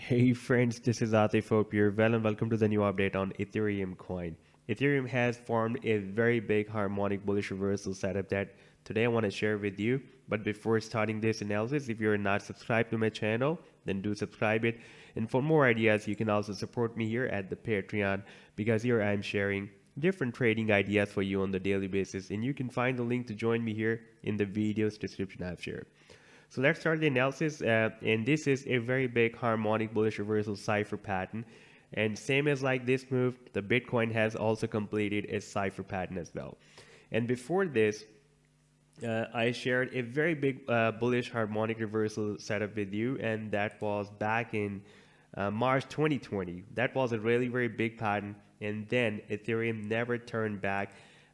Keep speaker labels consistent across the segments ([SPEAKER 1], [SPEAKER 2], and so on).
[SPEAKER 1] Hey friends, this is Atif Hope here. Well and welcome to the new update on Ethereum coin. Ethereum has formed a very big harmonic bullish reversal setup that today I want to share with you. But before starting this analysis, if you're not subscribed to my channel, then do subscribe it. And for more ideas, you can also support me here at the Patreon because here I'm sharing different trading ideas for you on the daily basis. And you can find the link to join me here in the video's description I've shared. So let's start the analysis, and this is a very big harmonic bullish reversal cipher pattern, and same as like this move, the Bitcoin has also completed a cipher pattern as well. And before this, I shared a very big bullish harmonic reversal setup with you, and that was back in March 2020. That was a really very big pattern, and then Ethereum never turned back.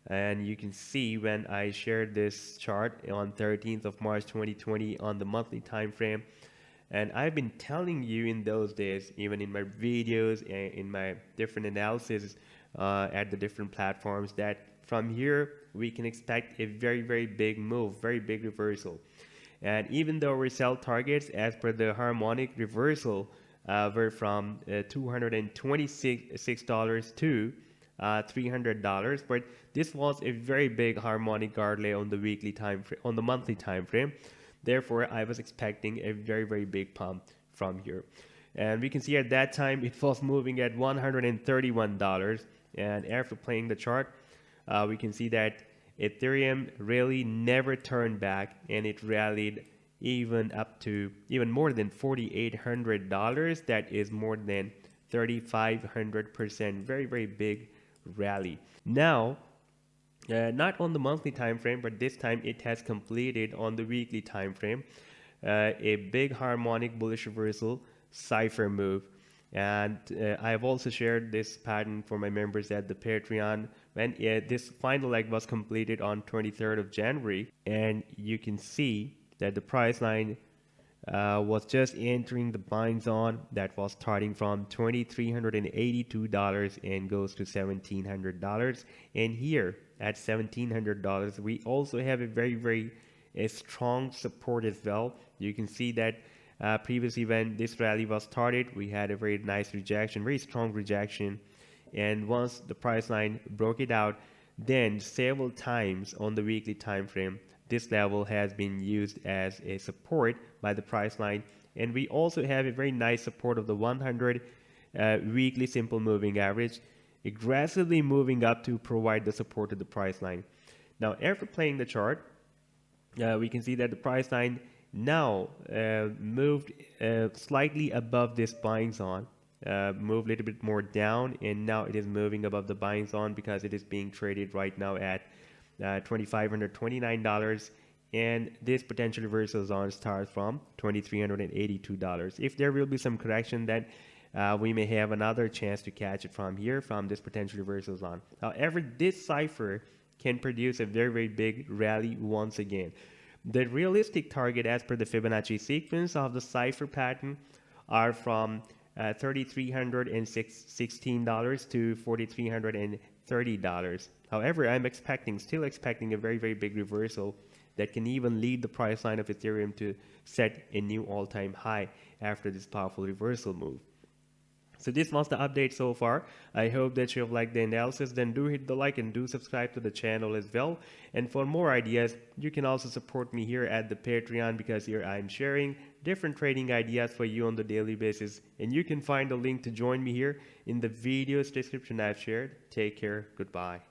[SPEAKER 1] And you can see when I shared this chart on 13th of March 2020 on the monthly time frame. And I've been telling you in those days, even in my videos and in my different analysis at the different platforms, that from here we can expect a very big move, very big reversal. And even though our sell targets as per the harmonic reversal were from $226 to $300, but this was a very big harmonic guard on the weekly time frame, on the monthly time frame. Therefore, I was expecting a very big pump from here. And we can see at that time it was moving at $131. And after playing the chart, we can see that Ethereum really never turned back, and it rallied even up to even more than $4,800. That is more than 3,500%. Very big rally. Now, not on the monthly time frame, but this time it has completed on the weekly time frame a big harmonic bullish reversal cipher move. And I have also shared this pattern for my members at the Patreon when this final leg was completed on 23rd of January, and you can see that the price line was just entering the buying zone that was starting from $2,382 and goes to $1,700. And here at $1,700, we also have a very strong support as well. You can see that previously when this rally was started, we had a very nice rejection, very strong rejection. And once the price line broke it out, then several times on the weekly time frame, this level has been used as a support by the price line. And we also have a very nice support of the 100 weekly simple moving average, aggressively moving up to provide the support to the price line. Now, after playing the chart, we can see that the price line now moved slightly above this buying zone, moved a little bit more down, and now it is moving above the buying zone because it is being traded right now at $2,529, and this potential reversal zone starts from $2,382. If there will be some correction, then we may have another chance to catch it from here, from this potential reversal zone. However, this cipher can produce a very big rally once again. The realistic target as per the Fibonacci sequence of the cipher pattern are from $3,316 to $4,330. However, I'm still expecting a very big reversal that can even lead the price line of Ethereum to set a new all-time high after this powerful reversal move. So this was the update so far. I hope that you have liked the analysis. Then do hit the like and do subscribe to the channel as well. And for more ideas, you can also support me here at the Patreon, because here I'm sharing different trading ideas for you on the daily basis. And you can find the link to join me here in the video's description I've shared. Take care. Goodbye.